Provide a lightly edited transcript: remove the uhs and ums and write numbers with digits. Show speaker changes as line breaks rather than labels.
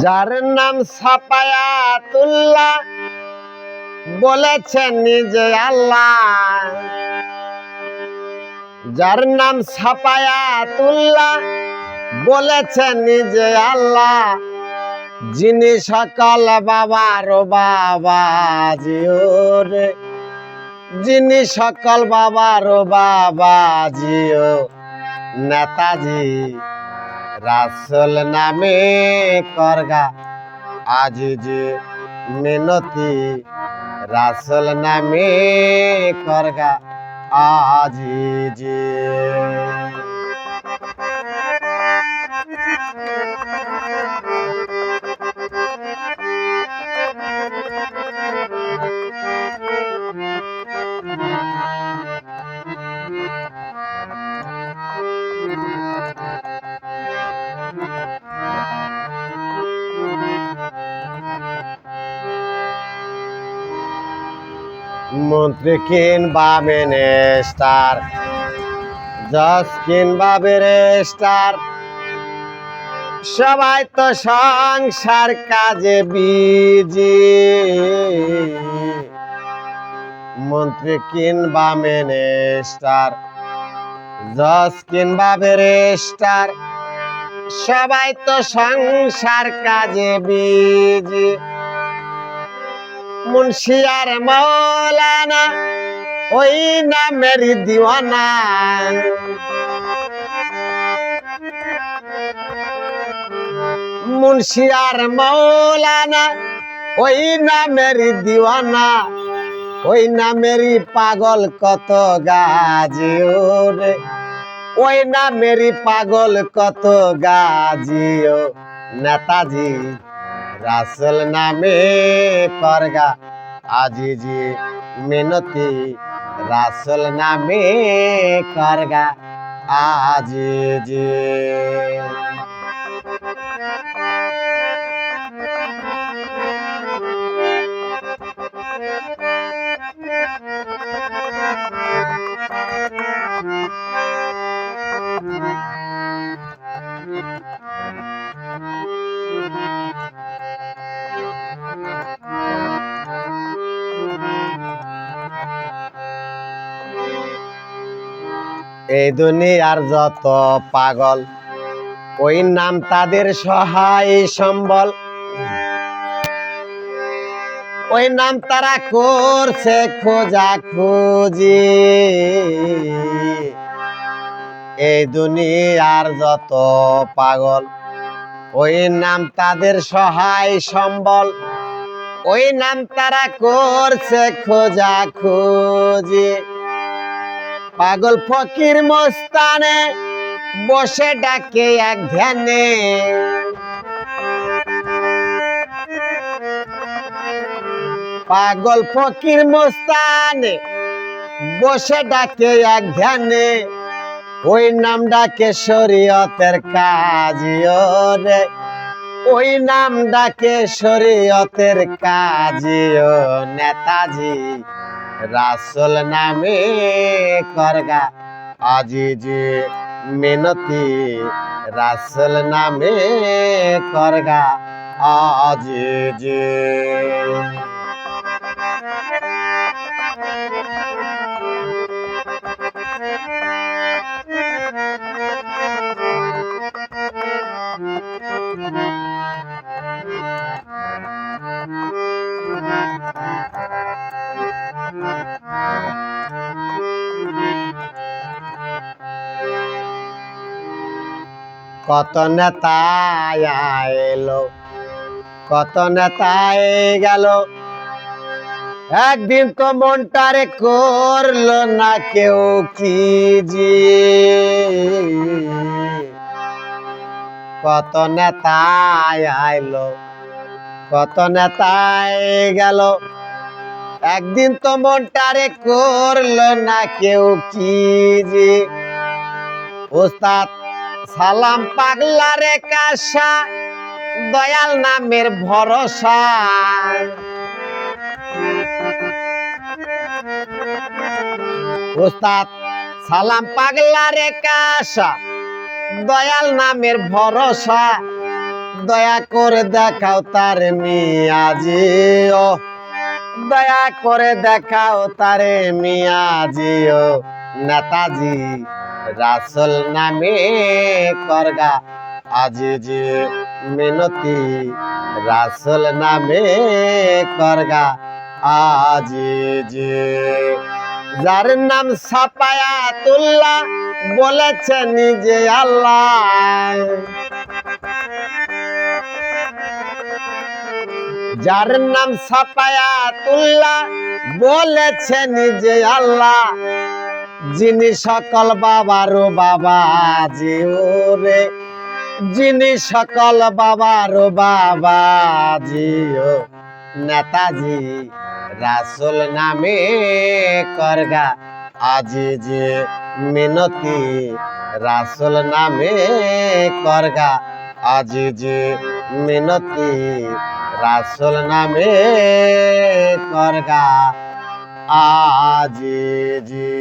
যার নাম সাফায়াতুল্লাহ বলেছেন নিজে আল্লাহ। যার নাম সাফায়াতুল্লাহ বলেছেন নিজে আল্লাহ, যিনি সকল বাবার বাবা জিও রে, যিনি সকল বাবার বাবা জিও নেতাজি রাসূল নামে করগা আজ যে মিনতি, রাসূল নামে করগা আজ যে। মন্ত্রী কিনবা মিনিস্টার, জজ কিনবা ব্যারিস্টার, সবাই তো সংসার কাজে বিজি। মন্ত্রী কিনবা মিনিস্টার, জজ কিনবা ব্যারিস্টার, সবাই তো সংসার কাজে বিজি। মুন্সি আর মৌলানা ওই নামের দিওয়ানা, মুন্সি আর মৌলানা ওই নামের দিওয়ানা, ওই নামেরই পাগল কত গাজিও রে, ওই নামেরই পাগল কত গাজিও নেতাজি রাসূল নামে করগা আজি জি মিনতি, রাসূল নামে করগা আজি জি। এই দুনিয়ার যত পাগল ওই নাম তাদের সহায় সম্বল, ওই নাম তারা করছে খোঁজা খুঁজি। এই দুনিয়ার যত পাগল ওই নাম তাদের সহায় সম্বল, ওই নাম তারা করছে খোঁজা খুঁজি। পাগল ফকির মস্তানে বসে ডাকে এক ধ্যানে, পাগল ফকির মস্তানে বসে ডাকে এক ধ্যানে, ওই নাম ডাকে শরীয়তের কাজিও রে, ওই নাম ডাকে শরীয়তের কাজিও নেতাজি রাসূল নামে করগা আজি যে মিনতি, রাসূল নামে করগা আজি যে। কত নেতা এলো, কত নেতা গেল, একদিন তো মনটারে করলো না কেউ কি জি। কত নেতা আইলো, কত নেতা গেল, একদিন তো মনটারে করলো না কেউ কি জি। ওস্তাদ সালাম পাগলারে কাশা, দয়াল নামের ভরসা। ওস্তাদ সালাম পাগলারে কাশা, দয়াল নামের ভরসা। দয়া করে দেখাও তারে মিয়াজি ও দয়া করে দেখাও তারে মিয়াজি ও নেতাজি রাসূল নামে করগা আজি যে মিনতি রাসূল নামে করগা আজি যে যার নাম সাফায়াতুল্লাহ বলেছে নিজে আল্লাহ যার নাম সাফায়াতুল্লাহ বলেছে নিজে আল্লাহ যিনি সকল বাবারও বাবা জিওরে যিনি সকল বাবারও বাবা জিও নেতাজি রাসূল নামে করগা আজি যে মিনতি রাসূল নামে করগা আজি যে মিনতি রাসূল নামে করগা আজি যে